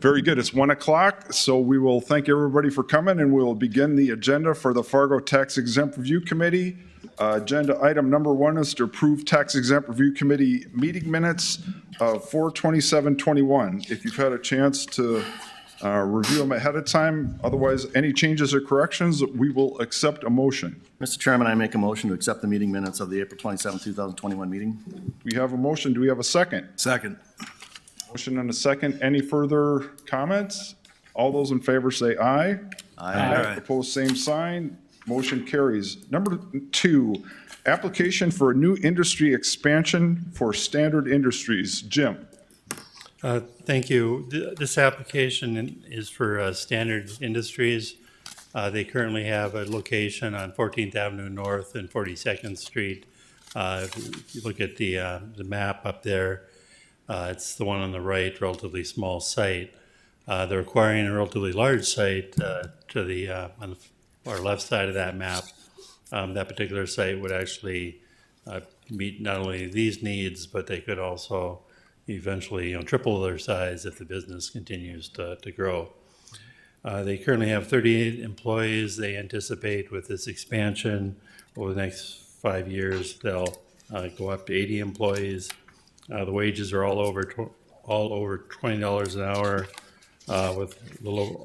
Very good. It's 1 o'clock, so we will thank everybody for coming, and we will begin the agenda for the Fargo Tax-Exempt Review Committee. Agenda item number 1 is to approve Tax-Exempt Review Committee meeting minutes of 4/27/21. If you've had a chance to review them ahead of time, otherwise, any changes or corrections, we will accept a motion. Mr. Chairman, I make a motion to accept the meeting minutes of the April 27, 2021 meeting. We have a motion. Do we have a second? Second. Motion and a second. Any further comments? All those in favor say aye. Aye. Opposed, same sign. Motion carries. Number 2, application for a new industry expansion for Standard Industries. Jim. Thank you. This application is for Standard Industries. They currently have a location on 14th Avenue North and 42nd Street. If you look at the map up there, it's the one on the right, relatively small site. They're acquiring a relatively large site to the on the far left side of that map. That particular site would actually meet not only these needs, but they could also eventually triple their size if the business continues to grow. They currently have 38 employees. They anticipate with this expansion over the next 5 years, they'll go up to 80 employees. The wages are all over $20 an hour, with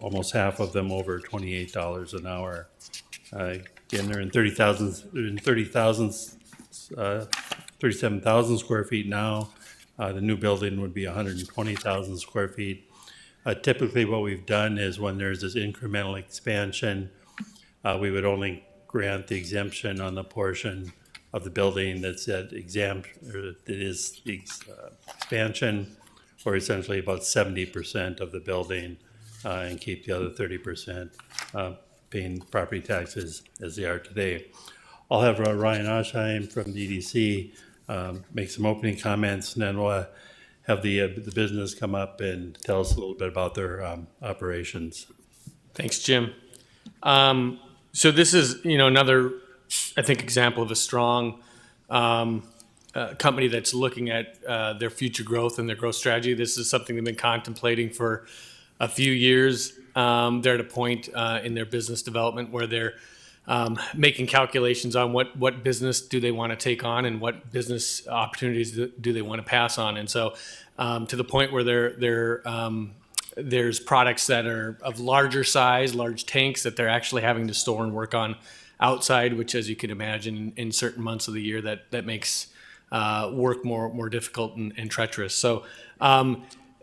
almost half of them over $28 an hour. Again, they're in 37,000 square feet now. The new building would be 120,000 square feet. Typically what we've done is when there's this incremental expansion, we would only grant the exemption on the portion of the building that's at exempt, or that is expansion, or essentially about 70% of the building, and keep the other 30% paying property taxes as they are today. I'll have Ryan Oshheim from the EDC make some opening comments, and then we'll have the business come up and tell us a little bit about their operations. Thanks, Jim. So this is, another, I think, example of a strong company that's looking at their future growth and their growth strategy. This is something they've been contemplating for a few years. They're at a point in their business development where they're making calculations on what business do they want to take on and what business opportunities do they want to pass on. And so to the point where there's products that are of larger size, large tanks that they're actually having to store and work on outside, which, as you can imagine, in certain months of the year, that makes work more difficult and treacherous. So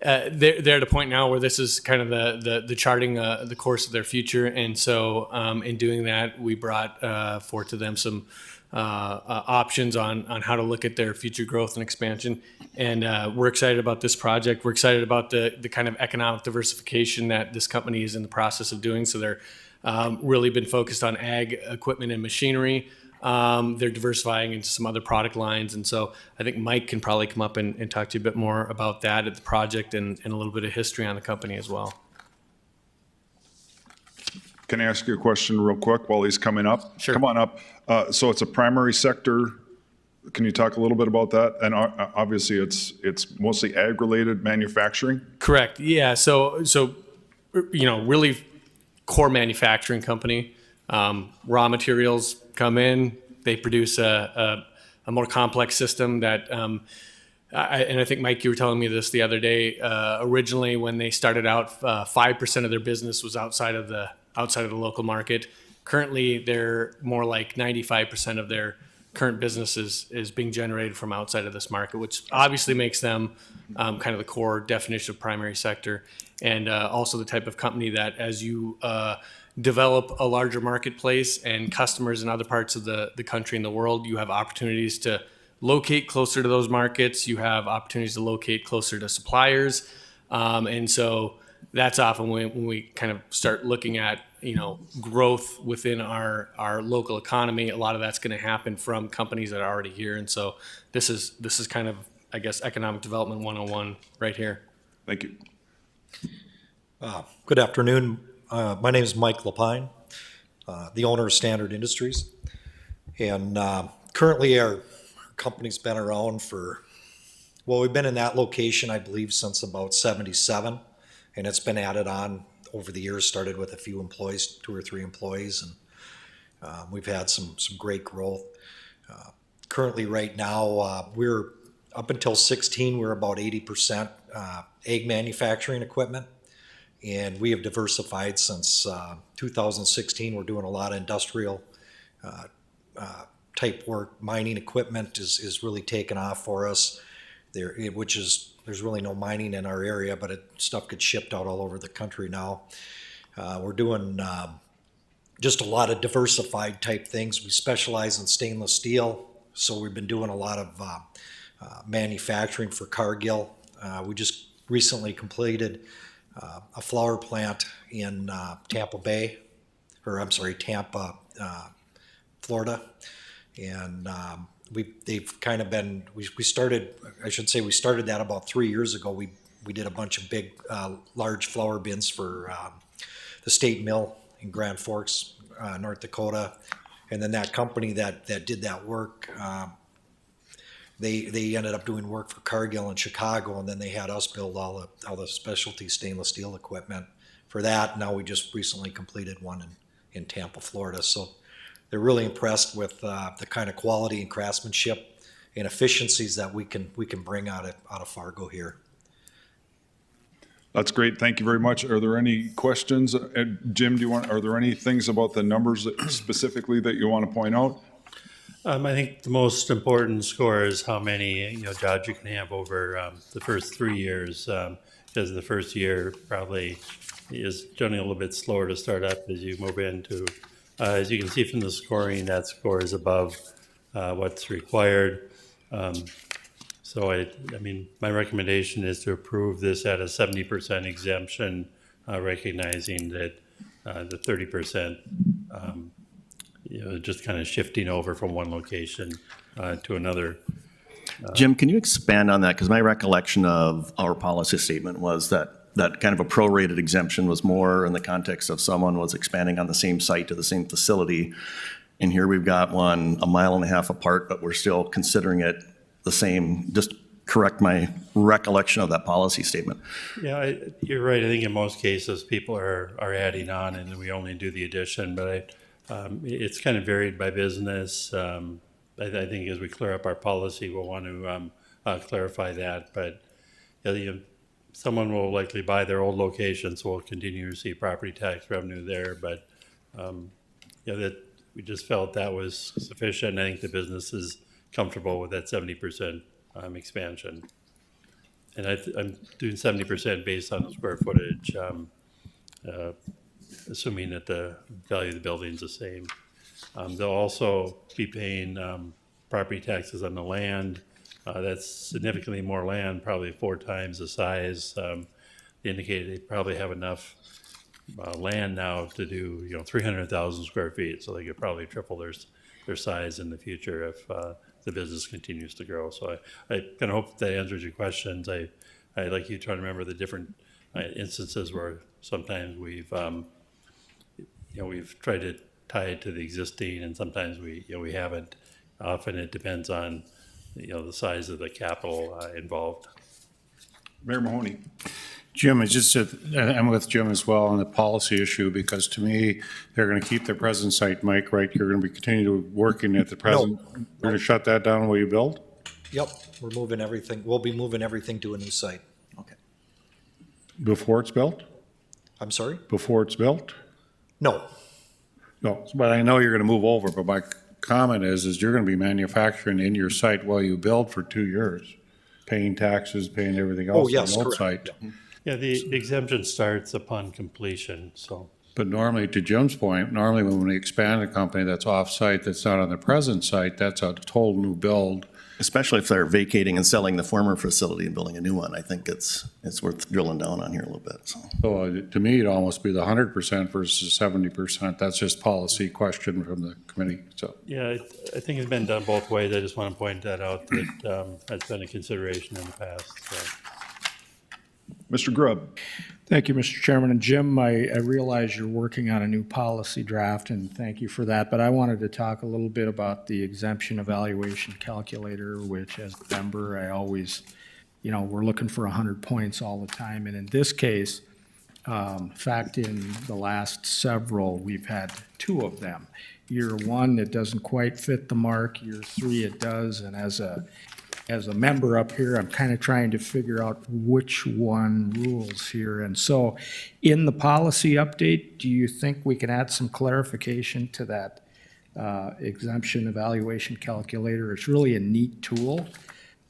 they're at a point now where this is kind of the charting the course of their future, and so in doing that, we brought forth to them some options on how to look at their future growth and expansion. And we're excited about this project. We're excited about the kind of economic diversification that this company is in the process of doing. So they're really been focused on ag equipment and machinery. They're diversifying into some other product lines. And so I think Mike can probably come up and talk to you a bit more about that at the project and a little bit of history on the company as well. Can I ask you a question real quick while he's coming up? Sure. Come on up. So it's a primary sector. Can you talk a little bit about that? And obviously it's mostly ag-related manufacturing? Correct. Yeah. So really core manufacturing company. Raw materials come in, they produce a more complex system that, and I think, Mike, you were telling me this the other day, originally when they started out, 5% of their business was outside of the local market. Currently, they're more like 95% of their current business is being generated from outside of this market, which obviously makes them kind of the core definition of primary sector, and also the type of company that, as you develop a larger marketplace and customers in other parts of the country and the world, you have opportunities to locate closer to those markets. You have opportunities to locate closer to suppliers. And so that's often when we kind of start looking at, growth within our local economy. A lot of that's going to happen from companies that are already here. And so this is kind of, I guess, economic development 101 right here. Thank you. Good afternoon. My name is Mike Lapine, the owner of Standard Industries. And currently our company's been around we've been in that location, I believe, since about 77. and it's been added on over the years, started with a few employees, 2 or 3 employees, and we've had some great growth. Currently, right now, we're up until 16, we're about 80% egg manufacturing equipment, and we have diversified since 2016. We're doing a lot of industrial type work. Mining equipment is really taken off for us. There's really no mining in our area, but stuff gets shipped out all over the country now. We're doing just a lot of diversified type things. We specialize in stainless steel, so we've been doing a lot of manufacturing for Cargill. We just recently completed a flour plant in Tampa, Florida, and they've kind of been. We started that about 3 years ago. We did a bunch of big, large flour bins for the state mill in Grand Forks, North Dakota, and then that company that did that work, they ended up doing work for Cargill in Chicago, and then they had us build all the specialty stainless steel equipment for that. Now we just recently completed one in Tampa, Florida. So they're really impressed with the kind of quality and craftsmanship and efficiencies that we can bring out of Fargo here. That's great. Thank you very much. Are there any questions? Jim, are there any things about the numbers specifically that you want to point out? I think the most important score is how many jobs you can have over the first 3 years, because the first year probably is generally a little bit slower to start up as you move into. As you can see from the scoring, that score is above what's required. So I mean, my recommendation is to approve this at a 70% exemption, recognizing that the 30%, just kind of shifting over from one location to another. Jim, can you expand on that? Because my recollection of our policy statement was that kind of a prorated exemption was more in the context of someone was expanding on the same site to the same facility. And here we've got one 1.5 miles apart, but we're still considering it the same. Just correct my recollection of that policy statement. Yeah, you're right. I think in most cases, people are adding on and we only do the addition, but it's kind of varied by business. I think as we clear up our policy, we'll want to clarify that. But someone will likely buy their old location, so we'll continue to see property tax revenue there. But that we just felt that was sufficient. I think the business is comfortable with that 70% expansion. And I'm doing 70% based on the square footage, assuming that the value of the building is the same. They'll also be paying property taxes on the land. That's significantly more land, probably 4 times the size. They indicated they probably have enough land now to do 300,000 square feet, so they could probably triple their size in the future if the business continues to grow. So I kind of hope that answers your questions. I like you trying to remember the different instances where sometimes we've tried to tie it to the existing, and sometimes we haven't. Often it depends on the size of the capital involved. Mayor Mahoney. Jim, I'm with Jim as well on the policy issue, because to me, they're going to keep their present site, Mike, right? You're going to be continuing working at the present. No. You're going to shut that down while you build? Yep, we're moving everything. We'll be moving everything to a new site. Okay. Before it's built? I'm sorry? Before it's built? No. No, but I know you're going to move over, but my comment is you're going to be manufacturing in your site while you build for 2 years, paying taxes, paying everything else yes, on the old correct. site. Yeah. Yeah, the exemption starts upon completion, so. But normally, to Jim's point, when we expand a company that's off-site, that's not on the present site, that's a total new build. Especially if they're vacating and selling the former facility and building a new one, I think it's worth drilling down on here a little bit. So To me, it'd almost be the 100% versus 70%. That's just policy question from the committee, so. Yeah, I think it's been done both ways. I just want to point that out, that that's been a consideration in the past. So. Mr. Grubb. Thank you, Mr. Chairman. And Jim, I realize you're working on a new policy draft, and thank you for that. But I wanted to talk a little bit about the exemption evaluation calculator, which as a member, I always, we're looking for 100 points all the time. And in this case, In fact, in the last several, we've had two of them. Year one, it doesn't quite fit the mark. Year three, it does. And as a member up here, I'm kind of trying to figure out which one rules here. And so in the policy update, do you think we can add some clarification to that exemption evaluation calculator? It's really a neat tool,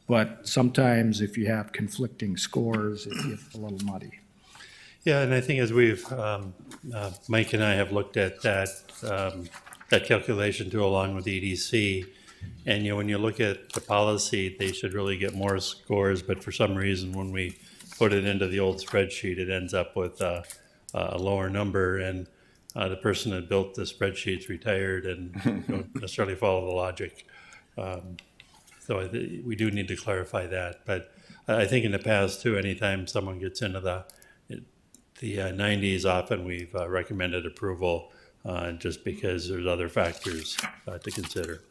but sometimes if you have conflicting scores, it gets a little muddy. Yeah, and I think as we've, Mike and I have looked at that, that calculation too, along with EDC. And, when you look at the policy, they should really get more scores, but for some reason, when we put it into the old spreadsheet, it ends up with a lower number. And the person that built the spreadsheet's retired and don't necessarily follow the logic. So we do need to clarify that. But I think in the past too, anytime someone gets into the 90s, often we've recommended approval just because there's other factors to consider.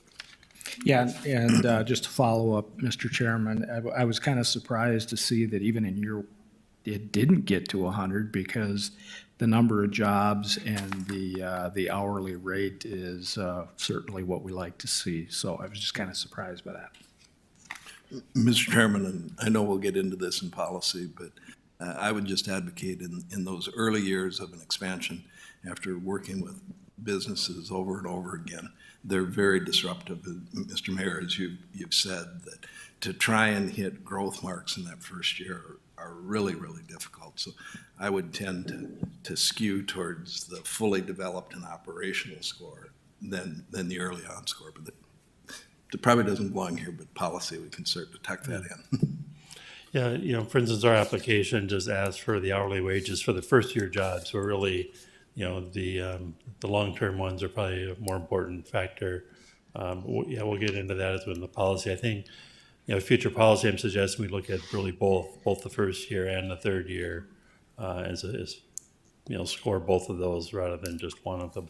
Yeah, and just to follow up, Mr. Chairman, I was kind of surprised to see that even in year, it didn't get to 100 because the number of jobs and the hourly rate is certainly what we like to see. So I was just kind of surprised by that. Mr. Chairman, and I know we'll get into this in policy, but I would just advocate in those early years of an expansion, after working with businesses over and over again, they're very disruptive. Mr. Mayor, as you've said, that to try and hit growth marks in that first year are really, really difficult. So I would tend to skew towards the fully developed and operational score than the early on score. But it probably doesn't belong here, but policy, we can certainly tuck that in. Yeah, for instance, our application just asks for the hourly wages for the first year jobs. So really, the long-term ones are probably a more important factor. We'll get into that as in the policy. I think, future policy, I'm suggesting we look at really both the first year and the third year as score both of those rather than just one of them.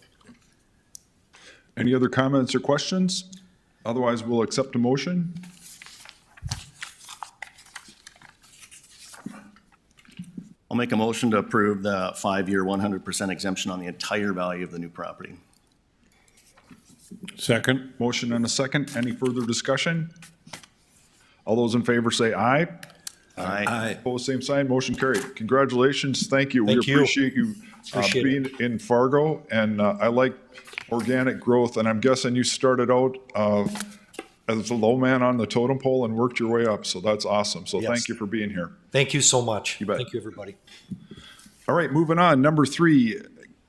Any other comments or questions? Otherwise, we'll accept a motion. I'll make a motion to approve the 5-year 100% exemption on the entire value of the new property. Second? Motion and a second. Any further discussion? All those in favor say aye. Aye. Opposed, same sign. Motion carried. Congratulations. Thank you. Thank We you. appreciate you Appreciate being in Fargo, and I like organic growth, and I'm guessing you started out as a low man on the totem pole and worked your way up, so that's awesome. So Yes. thank you for being here. Thank you so much. You bet. Thank you, everybody. All right, moving on. Number 3,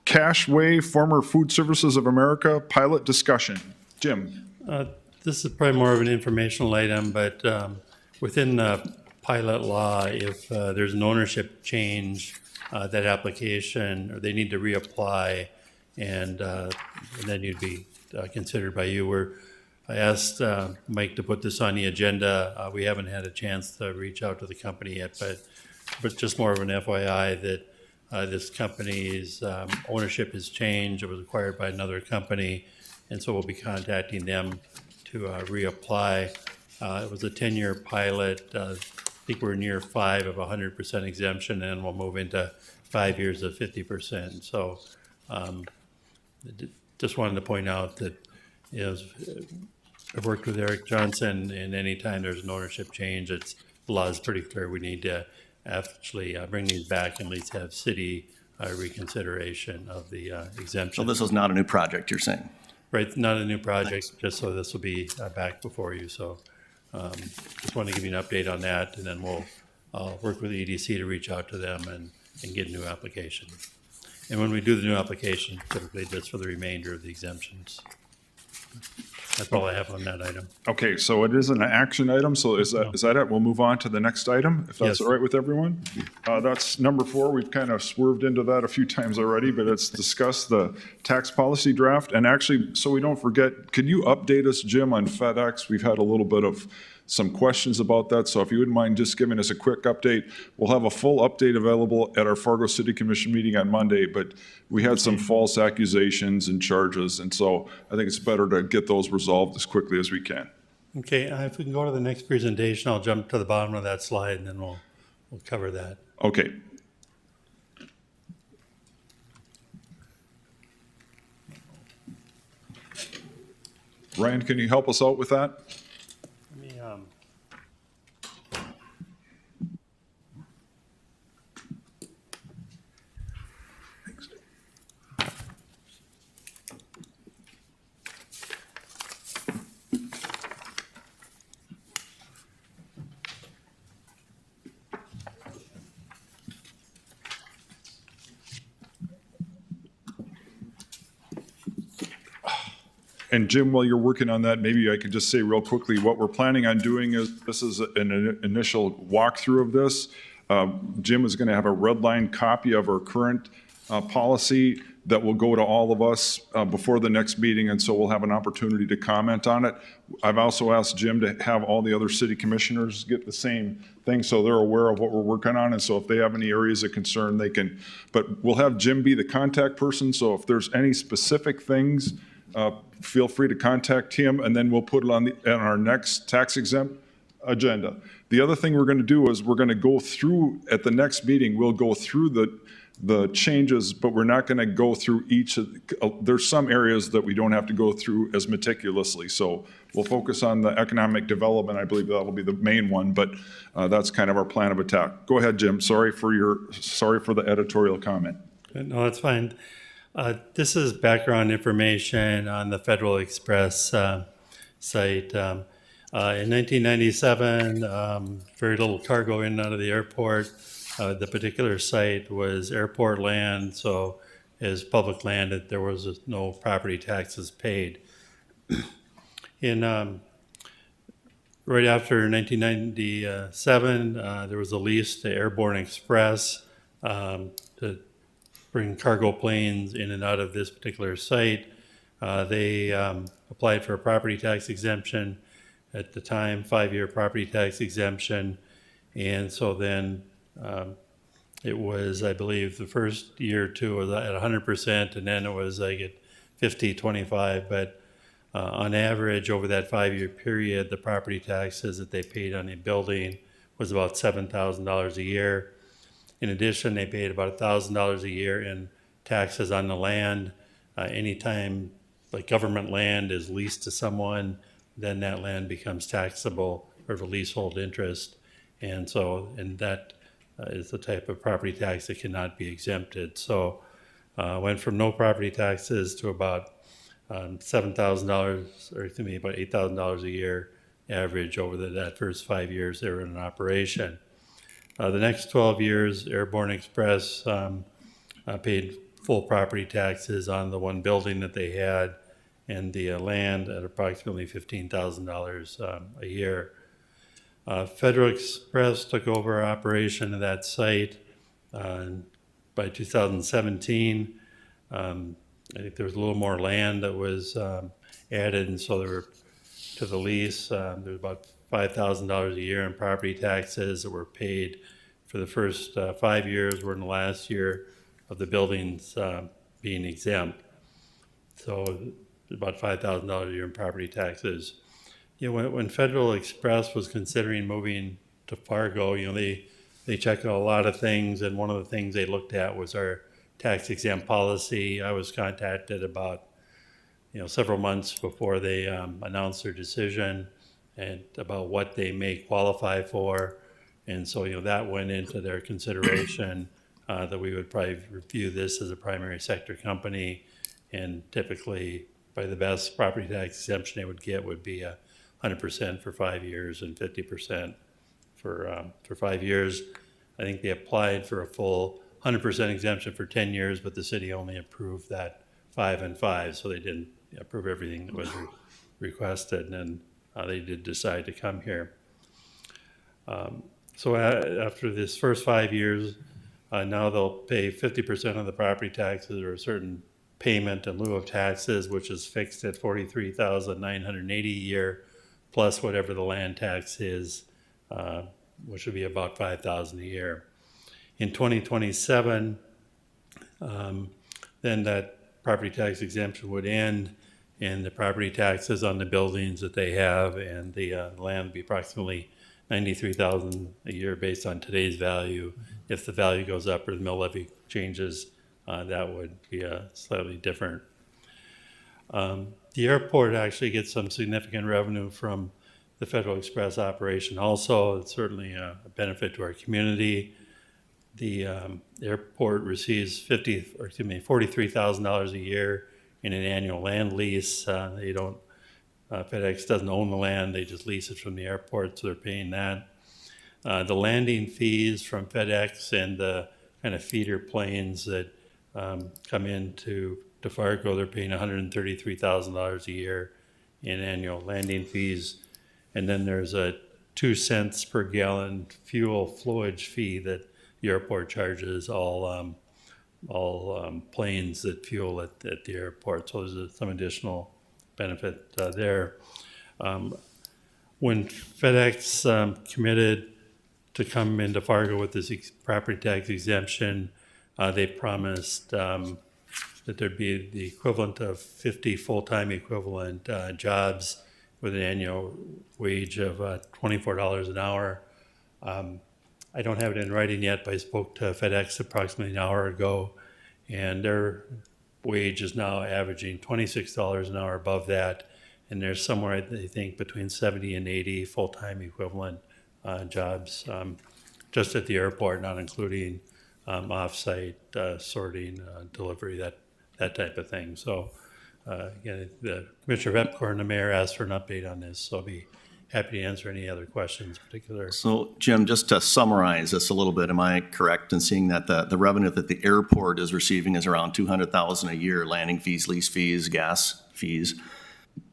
Cashway, former Food Services of America, pilot discussion. Jim? This is probably more of an informational item, but within the pilot law, if there's an ownership change, that application, or they need to reapply, and then you'd be considered by you. I asked Mike to put this on the agenda. We haven't had a chance to reach out to the company yet, but just more of an FYI that this company's ownership has changed. It was acquired by another company, and so we'll be contacting them to reapply. It was a 10-year pilot. I think we're in year 5 of 100% exemption, and we'll move into 5 years of 50%. So just wanted to point out that I've worked with Eric Johnson, and anytime there's an ownership change, the law is pretty clear. We need to actually bring these back and at least have city reconsideration of the exemption. So this is not a new project, you're saying? Right, not a new project, just so this will be back before you. So just want to give you an update on that, and then we'll work with the EDC to reach out to them and get a new application. And when we do the new application, typically just for the remainder of the exemptions. That's all I have on that item. Okay, so it is an action item, so is that it? We'll move on to the next item, if that's Yes. all right with everyone? That's number 4. We've kind of swerved into that a few times already, but it's discuss the tax policy draft. And actually, so we don't forget, could you update us, Jim, on FedEx? We've had a little bit of some questions about that, so if you wouldn't mind just giving us a quick update. We'll have a full update available at our Fargo City Commission meeting on Monday, but we had some false accusations and charges, and so I think it's better to get those resolved as quickly as we can. Okay, if we can go to the next presentation, I'll jump to the bottom of that slide, and then we'll cover that. Okay. Ryan, can you help us out with that? Let me, And Jim, while you're working on that, maybe I could just say real quickly, what we're planning on doing is, this is an initial walkthrough of this. Jim is going to have a red line copy of our current policy that will go to all of us before the next meeting, and so we'll have an opportunity to comment on it. I've also asked Jim to have all the other city commissioners get the same thing, so they're aware of what we're working on, and so if they have any areas of concern, they can, but we'll have Jim be the contact person, so if there's any specific things, feel free to contact him, and then we'll put it on our next tax exempt agenda. The other thing we're going to do is we're going to go through, at the next meeting, we'll go through the changes, but we're not going to go through each of, there's some areas that we don't have to go through as meticulously. So we'll focus on the economic development. I believe that'll be the main one, but that's kind of our plan of attack. Go ahead, Jim. Sorry for the editorial comment. no, that's fine. This is background information on the Federal Express site. In 1997, very little cargo in and out of the airport. The particular site was airport land, so as public land, there was no property taxes paid. In right after 1997, there was a lease to Airborne Express to bring cargo planes in and out of this particular site. They applied for a property tax exemption at the time, 5-year property tax exemption. And so then it was, I believe, the first year or two was at 100%, and then it was like at 50, 25. But on average, over that 5-year period, the property taxes that they paid on a building was about $7,000 a year. In addition, they paid about $1,000 a year in taxes on the land. Anytime like government land is leased to someone, then that land becomes taxable for the leasehold interest. And so, and that is the type of property tax that cannot be exempted. So went from no property taxes to about $7,000, or excuse me, about $8,000 a year average over that first 5 years they were in operation. The next 12 years, Airborne Express paid full property taxes on the one building that they had and the land at approximately $15,000 a year. Federal Express took over operation of that site by 2017. I think there was a little more land that was added, and so there were, to the lease, there was about $5,000 a year in property taxes that were paid for the first 5 years. We're in the last year of the buildings being exempt. So about $5,000 a year in property taxes. You know, when Federal Express was considering moving to Fargo, you know, they checked out a lot of things, and one of the things they looked at was our tax exempt policy. I was contacted about, you know, several months before they announced their decision and about what they may qualify for. And so, you know, that went into their consideration that we would probably review this as a primary sector company, and typically probably the best property tax exemption they would get would be 100% for 5 years and 50% for 5 years. I think they applied for a full 100% exemption for 10 years, but the city only approved that 5 and 5, so they didn't approve everything that was requested, and they did decide to come here. So after this first 5 years, now they'll pay 50% of the property taxes, or a certain payment in lieu of taxes, which is fixed at $43,980 a year, plus whatever the land tax is, which would be about $5,000 a year. In 2027, then that property tax exemption would end, and the property taxes on the buildings that they have and the land would be approximately $93,000 a year based on today's value. If the value goes up or the mill levy changes, that would be slightly different. The The airport actually gets some significant revenue from the Federal Express operation also. It's certainly a benefit to our community. The airport receives $43,000 a year in an annual land lease. FedEx doesn't own the land, they just lease it from the airport, so they're paying that. The landing fees from FedEx and the kind of feeder planes that come into Fargo, they're paying $133,000 a year in annual landing fees. And then there's a 2 cents per gallon fuel flowage fee that the airport charges all planes that fuel at the airport. So there's some additional benefit there. When FedEx committed to come into Fargo with this property tax exemption, they promised that there'd be the equivalent of 50 full-time equivalent jobs with an annual wage of $24 an hour. I don't have it in writing yet, but I spoke to FedEx approximately an hour ago, and their wage is now averaging $26 an hour above that, and there's somewhere, I think, between 70 and 80 full-time equivalent jobs just at the airport, not including off-site sorting, delivery, that type of thing. So again, the Commissioner of Epcor and the mayor asked for an update on this, so I'll be happy to answer any other questions in particular. So Jim, just to summarize this a little bit, am I correct in seeing that the revenue that the airport is receiving is around $200,000 a year, landing fees, lease fees, gas fees?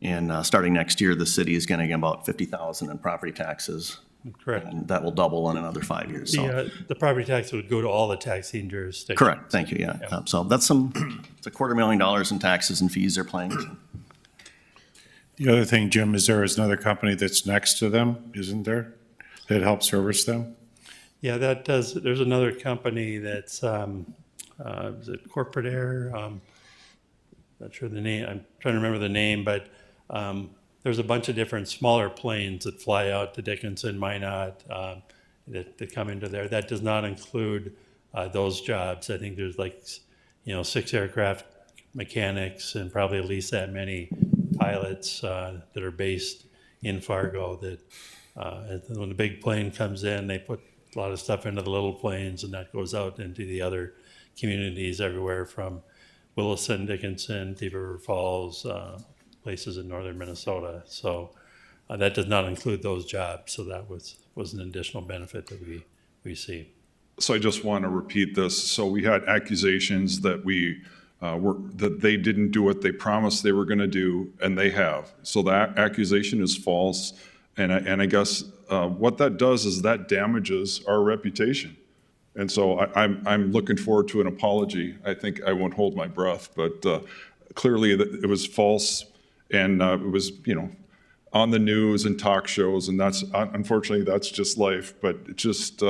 And starting next year, the city is getting about $50,000 in property taxes. Correct. And that will double in another 5 years. So. The property tax would go to all the taxing jurisdictions. Correct, thank you, yeah. So that's it's $250,000 in taxes and fees they're paying. The other thing, Jim, is there is another company that's next to them, isn't there, that helps service them? Yeah, that does. There's another company that's, is it Corporate Air? Not sure the name. I'm trying to remember the name, but there's a bunch of different smaller planes that fly out to Dickinson, Minot, that come into there. That does not include those jobs. I think there's 6 aircraft mechanics and probably at least that many pilots that are based in Fargo that when the big plane comes in, they put a lot of stuff into the little planes, and that goes out into the other communities everywhere from Williston, Dickinson, Thief River Falls, places in northern Minnesota. So that does not include those jobs. So that was an additional benefit that we see. So I just want to repeat this. So we had accusations that that they didn't do what they promised they were going to do, and they have. So that accusation is false, and I guess what that does is that damages our reputation. And so I'm looking forward to an apology. I think I won't hold my breath, but clearly it was false, and it was on the news and talk shows, and that's unfortunately that's just life. But it just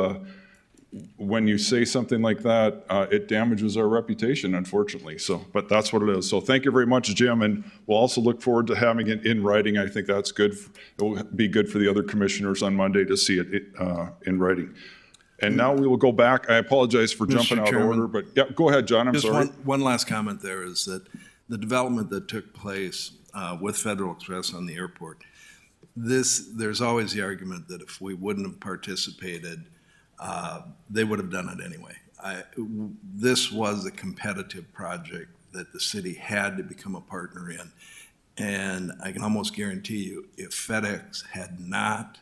when you say something like that, it damages our reputation, unfortunately. So, but that's what it is. So thank you very much, Jim, and we'll also look forward to having it in writing. I think that's good. It will be good for the other commissioners on Monday to see it in writing. And now we will go back. I apologize for jumping out of order, but yeah, go ahead, John. I'm sorry. One last comment there is that the development that took place with Federal Express on the airport, there's always the argument that if we wouldn't have participated, they would have done it anyway. This was a competitive project that the city had to become a partner in. And I can almost guarantee you, if FedEx had not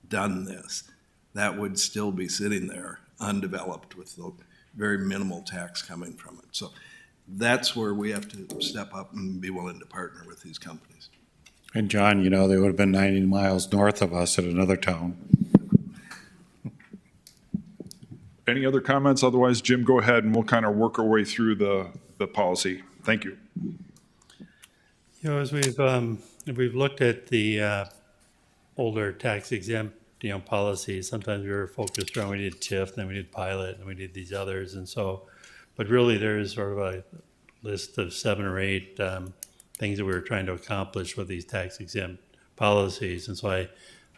done this, that would still be sitting there undeveloped with the very minimal tax coming from it. So that's where we have to step up and be willing to partner with these companies. And John, they would have been 90 miles north of us at another town. Any other comments? Otherwise, Jim, go ahead and we'll kind of work our way through the policy. Thank you. As we've looked at the older tax exempt policies, sometimes we were focused on, we did TIF, then we did pilot, and we did these others. And so, but really there's sort of a list of 7 or 8 things that we were trying to accomplish with these tax exempt policies. And so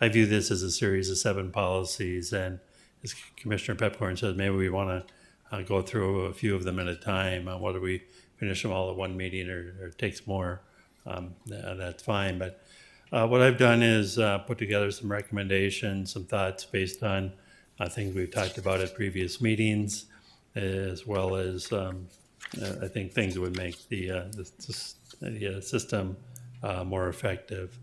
I view this as a series of 7 policies. And as Commissioner Pepcorn says, maybe we want to go through a few of them at a time. Whether we finish them all at one meeting or it takes more that's fine. But what I've done is put together some recommendations, some thoughts based on things we've talked about at previous meetings, as well as I think things that would make the system more effective.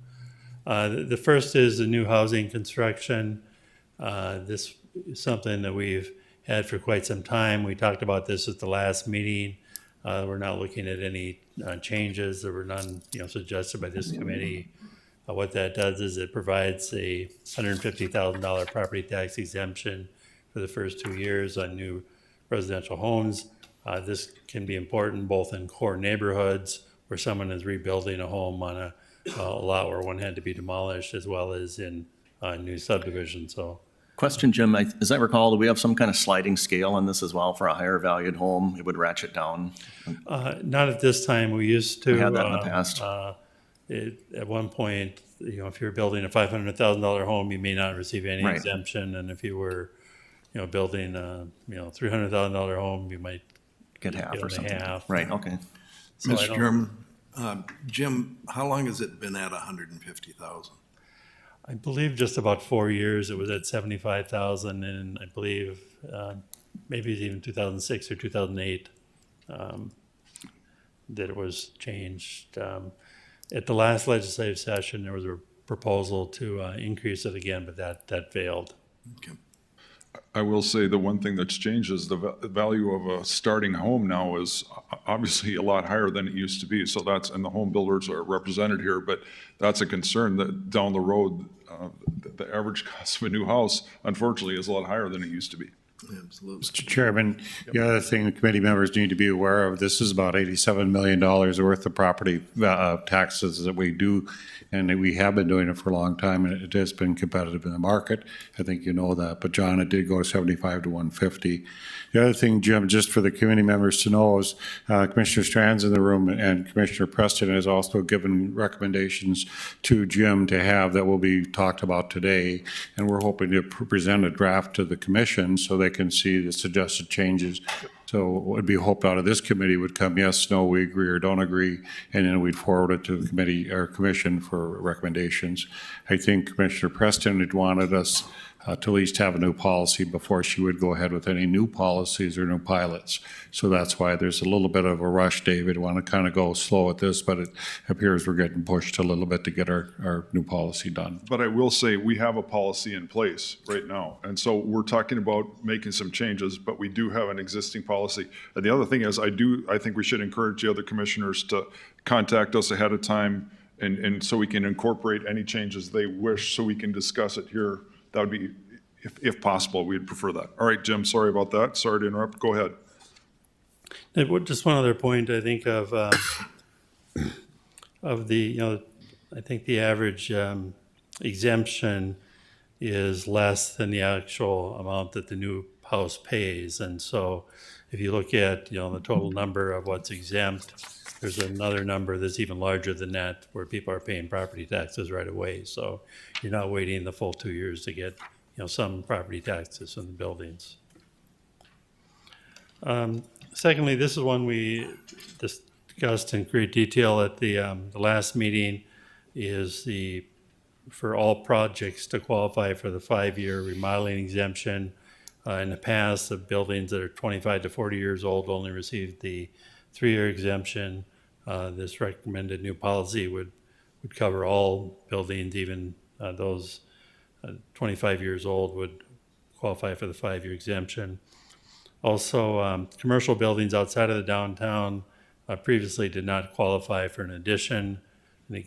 The first is the new housing construction. This is something that we've had for quite some time. We talked about this at the last meeting. We're not looking at any changes. There were none, suggested by this committee. What that does is it provides a $150,000 property tax exemption for the first 2 years on new residential homes. This can be important both in core neighborhoods where someone is rebuilding a home on a lot where one had to be demolished, as well as in new subdivisions. So, Question, Jim, as I recall, do we have some kind of sliding scale on this as well for a higher valued home? It would ratchet down. not at this time. We used to. We had that in the past. At one point, if you're building a $500,000 home, you may not receive any Right. exemption, and if you were, building a $300,000 home, you might Get half get or the something. half. Right, okay. So I Mr. don't- Chairman, Jim, how long has it been at 150,000? I believe just about 4 years. It was at 75,000, and I believe maybe it's even 2006 or 2008 that it was changed. At the last legislative session, there was a proposal to increase it again, but that failed. Okay. I will say the one thing that's changed is the value of a starting home now is obviously a lot higher than it used to be. So that's, and the home builders are represented here, but that's a concern that down the road, the average cost of a new house, unfortunately, is a lot higher than it used to be. Absolutely. Mr. Chairman, the other thing the committee members need to be aware of, this is about $87 million worth of property taxes that we do, and we have been doing it for a long time, and it has been competitive in the market. I think you know that, but John, it did go 75 to 150. The other thing, Jim, just for the committee members to know is Commissioner Strand's in the room, and Commissioner Preston has also given recommendations to Jim to have that will be talked about today, and we're hoping to present a draft to the commission so they can see the suggested changes. So it would be hoped out of this committee would come, yes, no, we agree or don't agree, and then we'd forward it to the committee or commission for recommendations. I think Commissioner Preston had wanted us to at least have a new policy before she would go ahead with any new policies or new pilots. So that's why there's a little bit of a rush, David. Want to kind of go slow at this, but it appears we're getting pushed a little bit to get our new policy done. But I will say, we have a policy in place right now. And so we're talking about making some changes, but we do have an existing policy. And the other thing is, I think we should encourage the other commissioners to contact us ahead of time, and so we can incorporate any changes they wish, so we can discuss it here. That would be, if possible, we'd prefer that. All right, Jim, sorry about that. Sorry to interrupt. Go ahead. Just one other point, I think of the, I think the average exemption is less than the actual amount that the new house pays. And so if you look at, the total number of what's exempt, there's another number that's even larger than that where people are paying property taxes right away. So you're not waiting the full 2 years to get, some property taxes from the buildings. Secondly, this is one we discussed in great detail at the last meeting, is for all projects to qualify for the 5-year remodeling exemption. In the past, the buildings that are 25 to 40 years old only received the 3-year exemption. This recommended new policy would cover all buildings, even those 25 years old would qualify for the 5-year exemption. Also, commercial buildings outside of the downtown previously did not qualify for an addition, an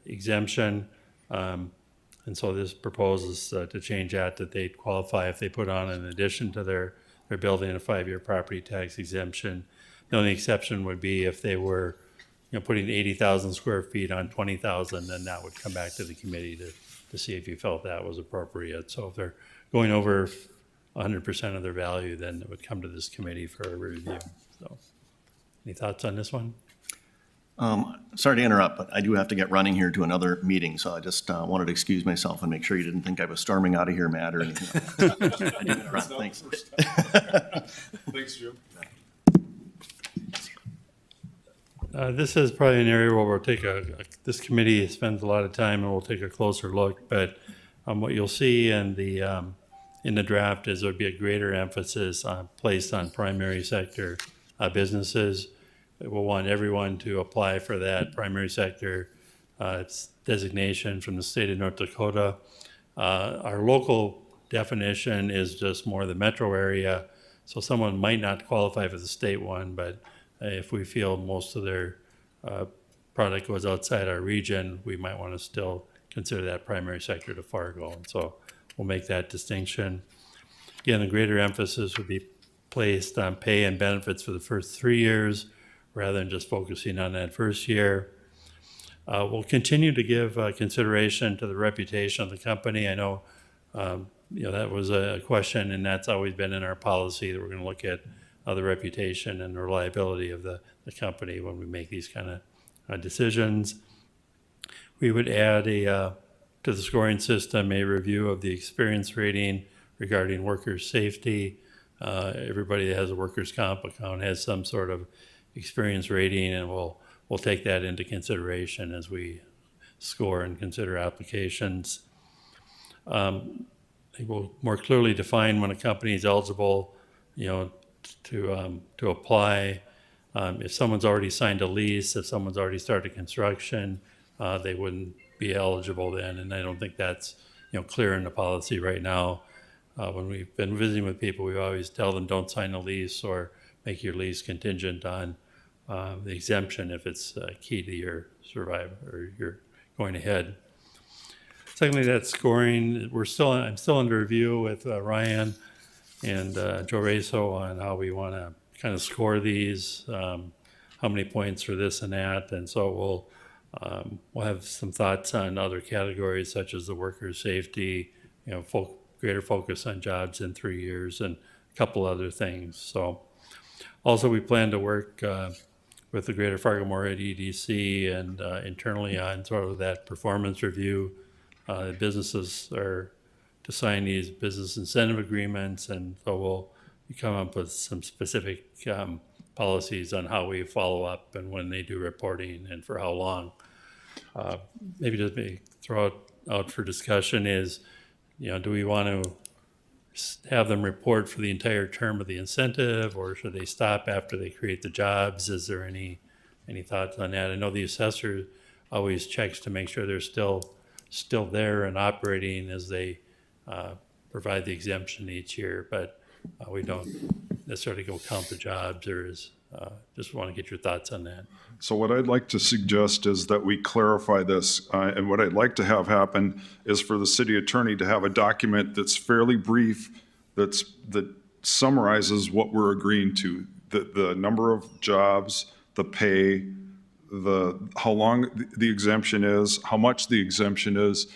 exemption. And so this proposes to change that they'd qualify if they put on an addition to their building a 5-year property tax exemption. The only exception would be if they were, putting 80,000 square feet on 20,000, then that would come back to the committee to see if you felt that was appropriate. So if they're going over 100% of their value, then it would come to this committee for a review. So, any thoughts on this one? Sorry to interrupt, but I do have to get running here to another meeting, so I just wanted to excuse myself and make sure you didn't think I was storming out of here mad or anything. I did interrupt. Thanks. Thanks, Jim. This is probably an area where we'll take this committee spends a lot of time and we'll take a closer look, but what you'll see in the draft is there'll be a greater emphasis placed on primary sector businesses. We'll want everyone to apply for that primary sector designation from the state of North Dakota. Our local definition is just more the metro area, so someone might not qualify for the state one, but if we feel most of their product goes outside our region, we might want to still consider that primary sector to Fargo, and so we'll make that distinction. Again, the greater emphasis would be placed on pay and benefits for the first 3 years rather than just focusing on that first year. We'll continue to give consideration to the reputation of the company. I know, that was a question, and that's always been in our policy that we're going to look at the reputation and the reliability of the company when we make these kind of decisions. We would add to the scoring system a review of the experience rating regarding workers' safety. Everybody that has a workers' comp account has some sort of experience rating, and we'll take that into consideration as we score and consider applications. It will more clearly define when a company is eligible, to apply. If someone's already signed a lease, if someone's already started construction, they wouldn't be eligible then, and I don't think that's clear in the policy right now. When we've been visiting with people, we always tell them don't sign a lease or make your lease contingent on the exemption if it's key to your survival or you're going ahead. Secondly, that scoring, I'm still under review with Ryan and Joe Reso on how we want to kind of score these, how many points for this and that, and so we'll have some thoughts on other categories such as the workers' safety, greater focus on jobs in 3 years, and a couple other things. So, also we plan to work with the Greater Fargo-Moorhead EDC and internally on sort of that performance review. Businesses are to sign these business incentive agreements, and so we'll come up with some specific policies on how we follow up and when they do reporting and for how long. Maybe just throw it out for discussion is, do we want to have them report for the entire term of the incentive, or should they stop after they create the jobs? Is there any thoughts on that? I know the assessor always checks to make sure they're still there and operating as they provide the exemption each year, but we don't necessarily go count the jobs, or just want to get your thoughts on that. So what I'd like to suggest is that we clarify this, and what I'd like to have happen is for the city attorney to have a document that's fairly brief, that summarizes what we're agreeing to, the number of jobs, the pay, how long the exemption is, how much the exemption is,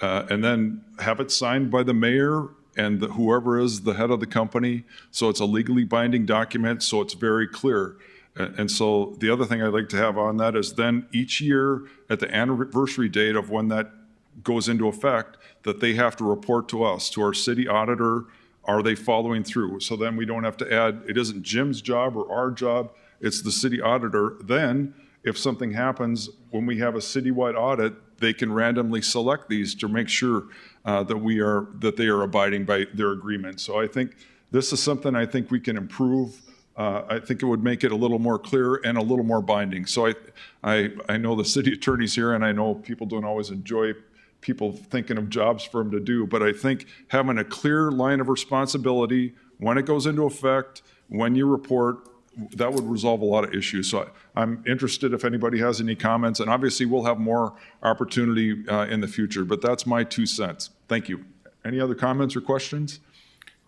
and then have it signed by the mayor and whoever is the head of the company. So it's a legally binding document, so it's very clear. And so the other thing I'd like to have on that is then each year at the anniversary date of when that goes into effect, that they have to report to us, to our city auditor, are they following through? So then we don't have to add, it isn't Jim's job or our job, it's the city auditor. Then if something happens, when we have a citywide audit, they can randomly select these to make sure that they are abiding by their agreement. So I think this is something I think we can improve. I think it would make it a little more clear and a little more binding. So I know the city attorney's here, and I know people don't always enjoy people thinking of jobs for them to do, but I think having a clear line of responsibility, when it goes into effect, when you report, that would resolve a lot of issues. So I'm interested if anybody has any comments, and obviously we'll have more opportunity in the future, but that's my 2 cents. Thank you. Any other comments or questions?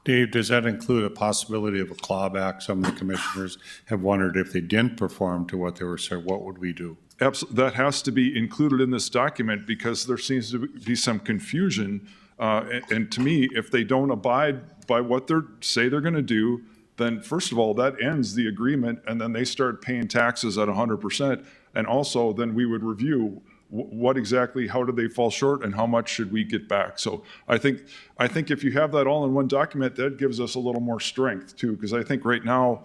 Dave, does that include a possibility of a clawback? Some of the commissioners have wondered if they didn't perform to what they were said, what would we do? Absolutely. That has to be included in this document because there seems to be some confusion. And to me, if they don't abide by what they say they're going to do, then first of all, that ends the agreement, and then they start paying taxes at 100%. And also, then we would review what exactly, how did they fall short, and how much should we get back? So I think if you have that all in one document, that gives us a little more strength too, because I think right now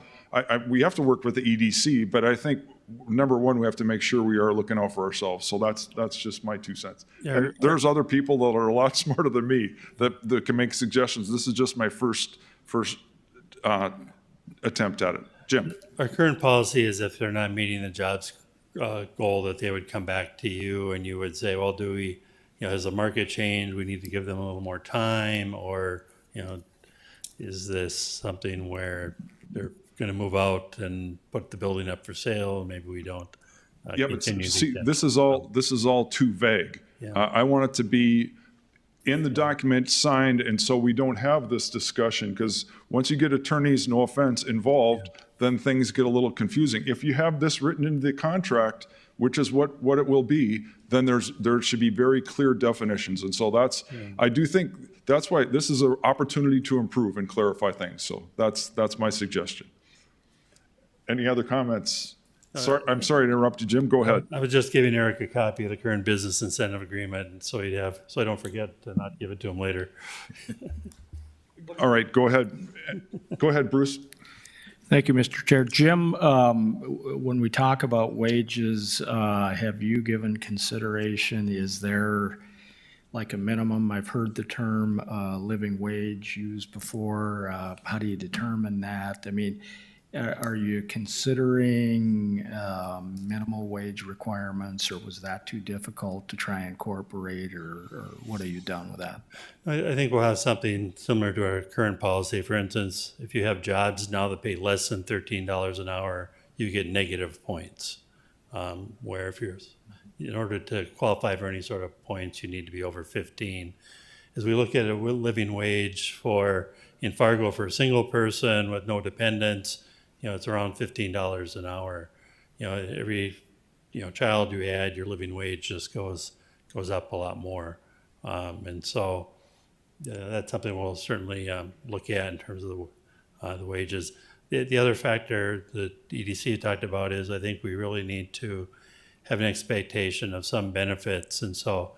we have to work with the EDC, but I think number one, we have to make sure we are looking out for ourselves. So that's just my 2 cents. Yeah. And there's other people that are a lot smarter than me that can make suggestions. This is just my first attempt at it. Jim? Our current policy is if they're not meeting the jobs goal, that they would come back to you and you would say, well, do we, has the market changed? We need to give them a little more time, or, is this something where they're going to move out and put the building up for sale? Maybe we don't Yeah, but continue. the see, exemption. this is all too vague. Yeah. I want it to be in the document signed, and so we don't have this discussion, because once you get attorneys, no offense, involved, then things get a little confusing. If you have this written into the contract, which is what it will be, then there should be very clear definitions. And so I do think that's why this is an opportunity to improve and clarify things. So that's my suggestion. Any other comments? Sorry, I'm sorry to interrupt you, Jim. Go ahead. I was just giving Eric a copy of the current business incentive agreement, and so I don't forget to not give it to him later. All right, go ahead. Go ahead, Bruce. Thank you, Mr. Chair. Jim, when we talk about wages, have you given consideration, is there like a minimum? I've heard the term living wage used before. How do you determine that? I mean, are you considering minimal wage requirements, or was that too difficult to try and incorporate, or what have you done with that? I think we'll have something similar to our current policy. For instance, if you have jobs now that pay less than $13 an hour, you get negative points. Where if in order to qualify for any sort of points, you need to be over 15. As we look at a living wage in Fargo for a single person with no dependents, it's around $15 an hour. Every child you add, your living wage just goes up a lot more. And so that's something we'll certainly look at in terms of the wages. The other factor that EDC talked about is I think we really need to have an expectation of some benefits. And so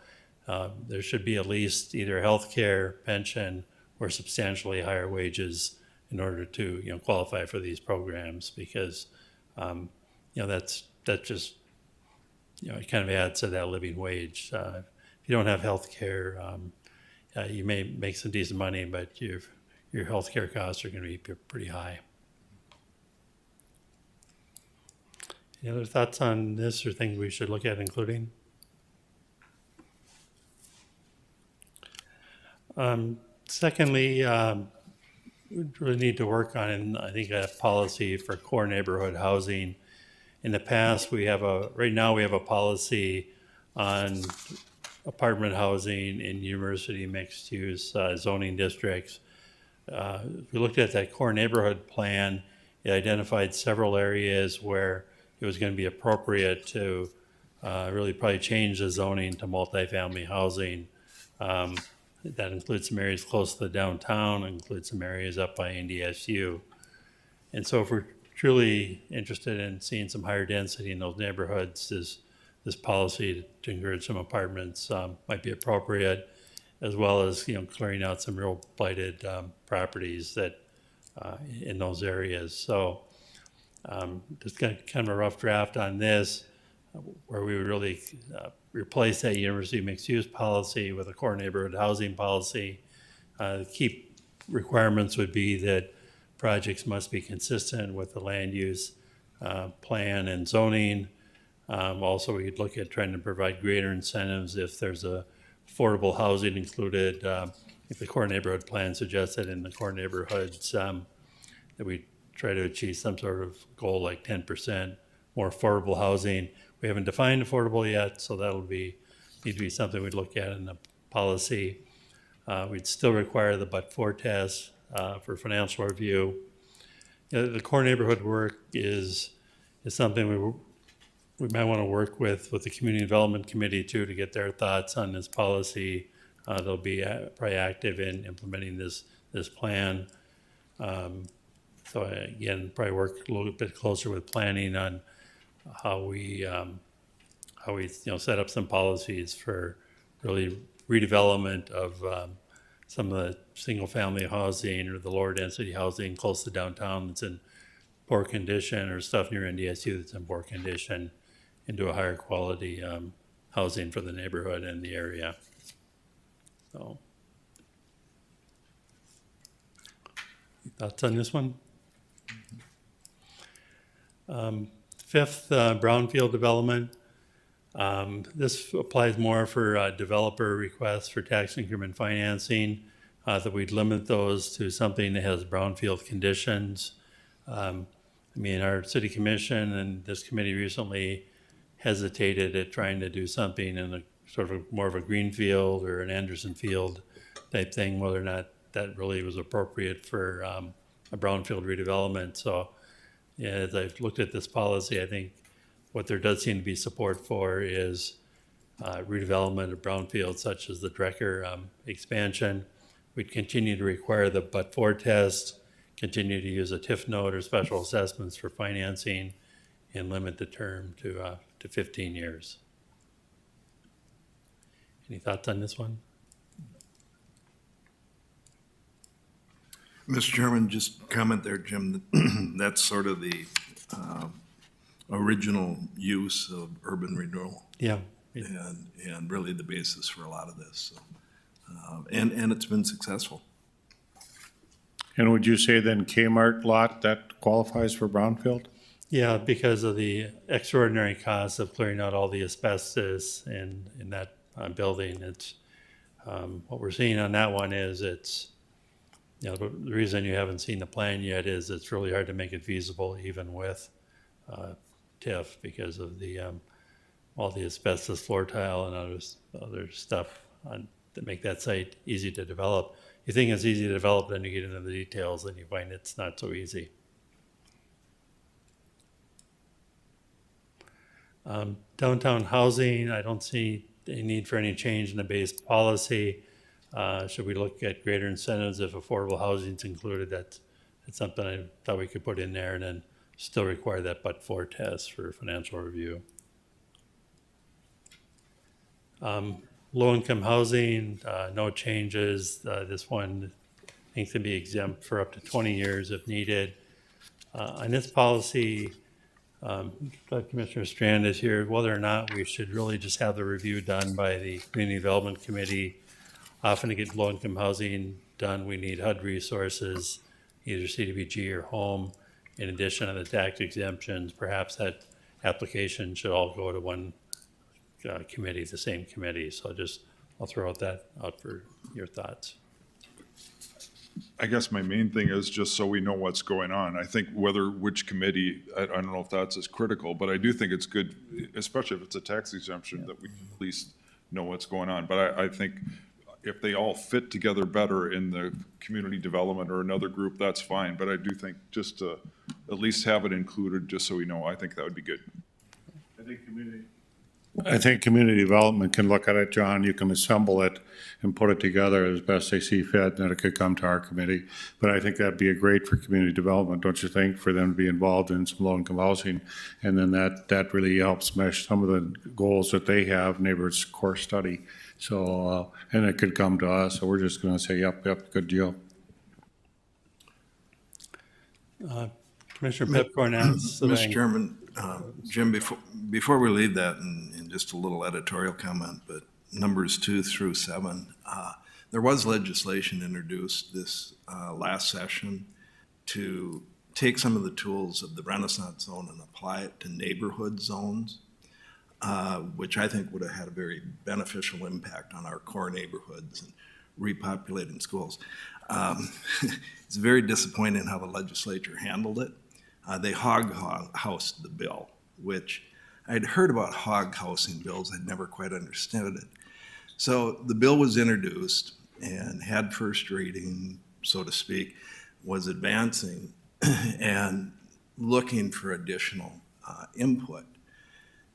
there should be at least either health care, pension, or substantially higher wages in order to qualify for these programs, because that's just it kind of adds to that living wage. If you don't have health care, you may make some decent money, but your health care costs are going to be pretty high. Any other thoughts on this or things we should look at including? Secondly, we really need to work on, I think, a policy for core neighborhood housing. In the past, right now we have a policy on apartment housing in university mixed-use zoning districts. We looked at that core neighborhood plan. It identified several areas where it was going to be appropriate to really probably change the zoning to multifamily housing. That includes some areas close to the downtown, includes some areas up by NDSU. And so if we're truly interested in seeing some higher density in those neighborhoods, this policy to encourage some apartments might be appropriate, as well as clearing out some real blighted properties that in those areas. So just kind of a rough draft on this, where we would really replace that university mixed-use policy with a core neighborhood housing policy. The key requirements would be that projects must be consistent with the land use plan and zoning. Also, we'd look at trying to provide greater incentives if there's affordable housing included. If the core neighborhood plan suggested in the core neighborhoods that we try to achieve some sort of goal like 10% more affordable housing. We haven't defined affordable yet, so that'll need to be something we'd look at in the policy. We'd still require the but-for test for financial review. The core neighborhood work is something we might want to work with the Community Development Committee too, to get their thoughts on this policy. They'll be probably active in implementing this plan. So again, probably work a little bit closer with planning on how we set up some policies for really redevelopment of some of the single family housing or the lower density housing close to downtown that's in poor condition or stuff near NDSU that's in poor condition into a higher quality housing for the neighborhood and the area. So, thoughts on this one? Fifth, brownfield development. This applies more for developer requests for tax increment financing, that we'd limit those to something that has brownfield conditions. I mean, our city commission and this committee recently hesitated at trying to do something in a sort of more of a greenfield or an Anderson field type thing, whether or not that really was appropriate for a brownfield redevelopment. So yeah, as I've looked at this policy, I think what there does seem to be support for is redevelopment of brownfields such as the Drecker expansion. We'd continue to require the but-for test, continue to use a TIF note or special assessments for financing, and limit the term to 15 years. Any thoughts on this one? Mr. Chairman, just comment there, Jim, that's sort of the original use of urban renewal Yeah. and really the basis for a lot of this. So, and it's been successful. And would you say then Kmart lot, that qualifies for brownfield? Yeah, because of the extraordinary cost of clearing out all the asbestos in that building. It's what we're seeing on that one is it's, you know, the reason you haven't seen the plan yet is it's really hard to make it feasible even with TIF because of the all the asbestos floor tile and other stuff that make that site easy to develop. You think it's easy to develop, then you get into the details and you find it's not so easy. Downtown housing, I don't see a need for any change in the base policy. Should we look at greater incentives if affordable housing is included? That's something I thought we could put in there and then still require that but-for test for financial review. Low-income housing, no changes. This one needs to be exempt for up to 20 years if needed. On this policy, Commissioner Strand is here, whether or not we should really just have the review done by the Community Development Committee. Often to get low-income housing done, we need HUD resources, either CDBG or home. In addition to the tax exemptions, perhaps that application should all go to one committee, the same committee. So I'll throw that out for your thoughts. I guess my main thing is just so we know what's going on. I think which committee, I don't know if that's as critical, but I do think it's good, especially if it's a tax exemption, that we at least know what's going on. But I think if they all fit together better in the community development or another group, that's fine. But I do think just to at least have it included, just so we know, I think that would be good. I think community development can look at it, John. You can assemble it and put it together as best they see fit, and then it could come to our committee. But I think that'd be a great for community development, don't you think, for them to be involved in some low-income housing? And then that really helps mesh some of the goals that they have, neighborhoods core study. So, and it could come to us, so we're just gonna say, yep, good deal. Commissioner Pepcorn asks. Mr. Chairman, Jim, before we leave that, and just a little editorial comment, but numbers 2 through 7, there was legislation introduced this last session to take some of the tools of the Renaissance zone and apply it to neighborhood zones, which I think would have had a very beneficial impact on our core neighborhoods and repopulating schools. It's very disappointing how the legislature handled it. They hog-housed the bill, which I'd heard about hog-housing bills. I'd never quite understood it. So the bill was introduced and had first reading, so to speak, was advancing and looking for additional input.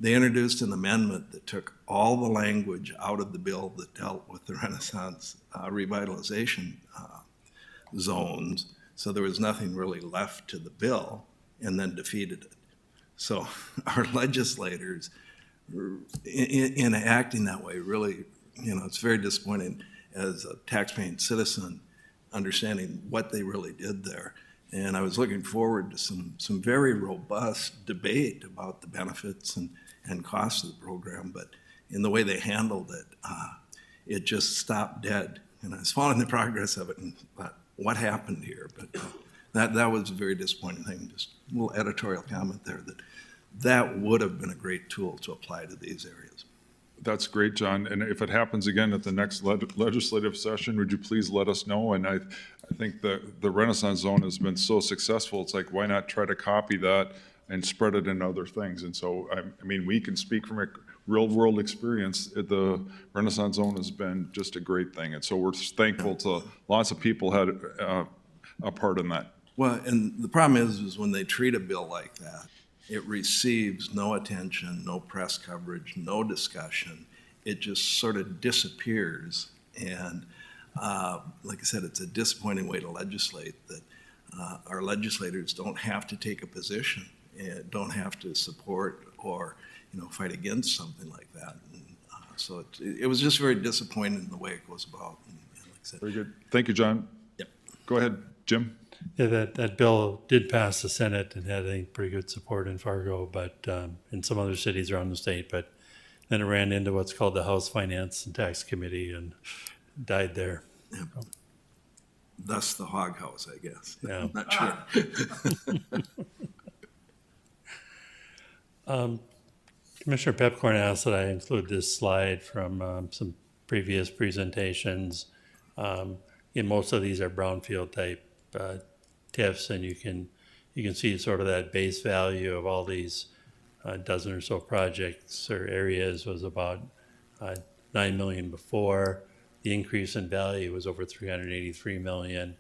They introduced an amendment that took all the language out of the bill that dealt with the Renaissance revitalization zones, so there was nothing really left to the bill, and then defeated it. So our legislators, in acting that way, really, it's very disappointing as a taxpaying citizen, understanding what they really did there. And I was looking forward to some very robust debate about the benefits and costs of the program, but in the way they handled it, it just stopped dead. And I was following the progress of it and thought, what happened here? But that was a very disappointing thing. Just a little editorial comment there that would have been a great tool to apply to these areas. That's great, John. And if it happens again at the next legislative session, would you please let us know? And I think the Renaissance Zone has been so successful. It's like, why not try to copy that and spread it in other things? And so, I mean, we can speak from a real world experience. The Renaissance Zone has been just a great thing. And so we're thankful to lots of people had a part in that. Well, and the problem is when they treat a bill like that, it receives no attention, no press coverage, no discussion. It just sort of disappears. And like I said, it's a disappointing way to legislate, that our legislators don't have to take a position and don't have to support or fight against something like that. And, so it was just very disappointing in the way it goes about. And like I said, Very good. Thank you, John. Yep. Go ahead, Jim. Yeah, that bill did pass the Senate and had, I think, pretty good support in Fargo, but in some other cities around the state. But then it ran into what's called the House Finance and Tax Committee and died there. Yep. Thus the hog house, I guess. Yeah. I'm not sure. Commissioner Pepcorn asked that I include this slide from some previous presentations. And most of these are brownfield type TIFs, and you can see sort of that base value of all these dozen or so projects or areas was about 9 million before. The increase in value was over 383 million.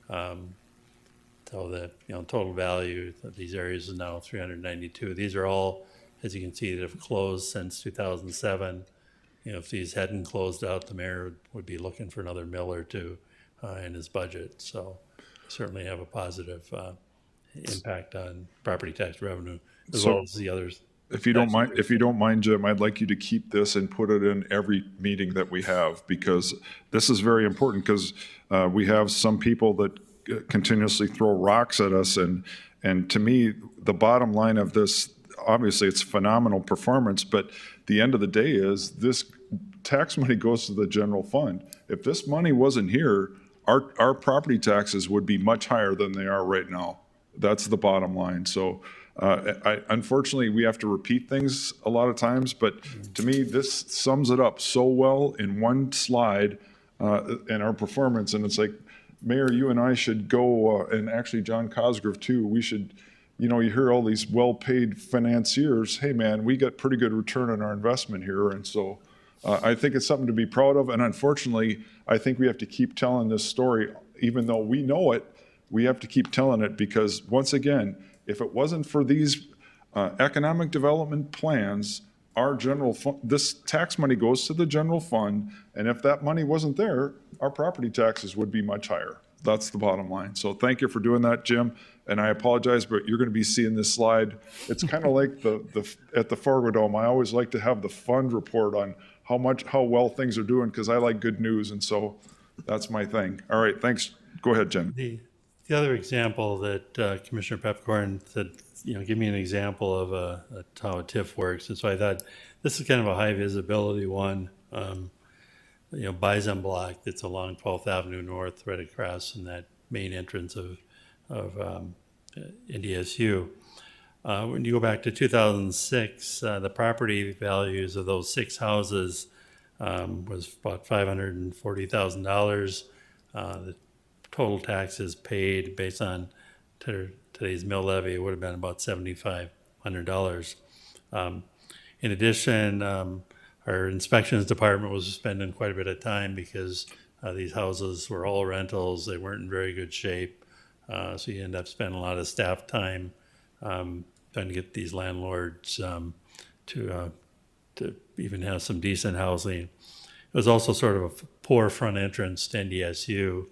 So the total value of these areas is now 392. These are all, as you can see, that have closed since 2007. If these hadn't closed out, the mayor would be looking for another mill or two in his budget. So certainly have a positive impact on property tax revenue as well as the others. If you don't mind, Jim, I'd like you to keep this and put it in every meeting that we have, because this is very important, because we have some people that continuously throw rocks at us. And to me, the bottom line of this, obviously it's phenomenal performance, but the end of the day is this tax money goes to the general fund. If this money wasn't here, our property taxes would be much higher than they are right now. That's the bottom line. So unfortunately, we have to repeat things a lot of times, but to me, this sums it up so well in one slide in our performance. And it's like, Mayor, you and I should go, and actually John Cosgrove too, we should, you hear all these well-paid financiers, hey man, we got pretty good return on our investment here. And so I think it's something to be proud of. And unfortunately, I think we have to keep telling this story, even though we know it, we have to keep telling it, because once again, if it wasn't for these economic development plans, our general fund, this tax money goes to the general fund, and if that money wasn't there, our property taxes would be much higher. That's the bottom line. So thank you for doing that, Jim. And I apologize, but you're going to be seeing this slide. It's kind of like at the Fargo Dome. I always like to have the fund report on how well things are doing, because I like good news, and so that's my thing. All right, thanks. Go ahead, Jim. The other example that Commissioner Pepcorn said, give me an example of how a TIF works. And so I thought this is kind of a high visibility one. Bison Block that's along 12th Avenue North, right across from that main entrance of NDSU. When you go back to 2006, the property values of those 6 houses was about $540,000. The total taxes paid based on today's mill levy would have been about $7,500. In addition, our inspections department was spending quite a bit of time, because these houses were all rentals. They weren't in very good shape. So you end up spending a lot of staff time trying to get these landlords to even have some decent housing. It was also sort of a poor front entrance to NDSU.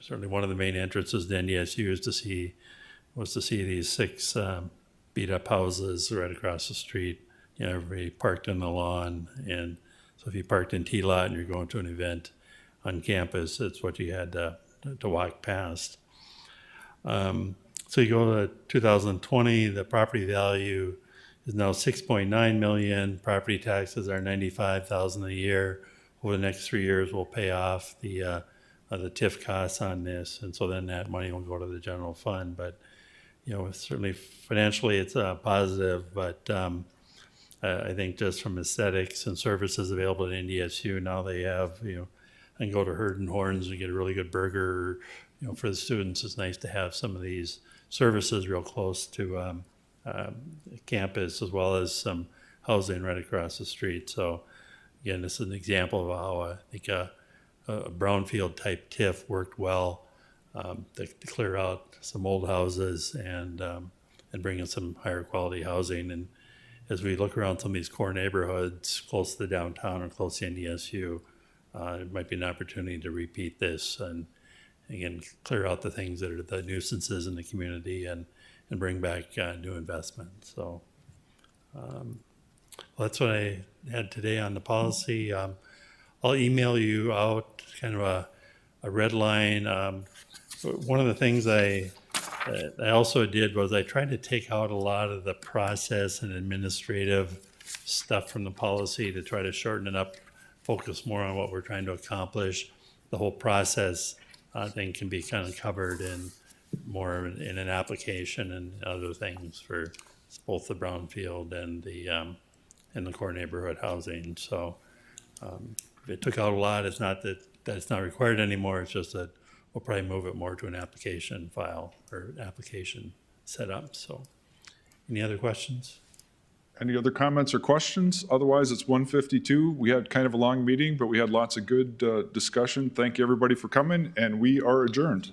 Certainly one of the main entrances to NDSU was to see these 6 beat up houses right across the street. Everybody parked in the lawn, and so if you parked in T-Lot and you're going to an event on campus, it's what you had to walk past. So you go to 2020, the property value is now 6.9 million. Property taxes are 95,000 a year. Over the next 3 years, we'll pay off the TIF costs on this, and so then that money will go to the general fund. But certainly financially, it's positive. But I think just from aesthetics and services available at NDSU, now they have and go to Herd and Horns and get a really good burger. For the students, it's nice to have some of these services real close to campus, as well as some housing right across the street. So again, this is an example of how I think a brownfield type TIF worked well to clear out some old houses and bring in some higher quality housing. And as we look around some of these core neighborhoods close to the downtown or close to NDSU, it might be an opportunity to repeat this and again clear out the things that are the nuisances in the community and bring back new investment. So that's what I had today on the policy. I'll email you out kind of a red line. One of the things I also did was I tried to take out a lot of the process and administrative stuff from the policy to try to shorten it up, focus more on what we're trying to accomplish. The whole process thing can be kind of covered in more in an application and other things for both the brownfield and the core neighborhood housing. So it took out a lot. It's not that it's not required anymore. It's just that we'll probably move it more to an application file or application setup. So any other questions? Any other comments or questions? Otherwise, it's 1:52. We had kind of a long meeting, but we had lots of good discussion. Thank you, everybody, for coming, and we are adjourned.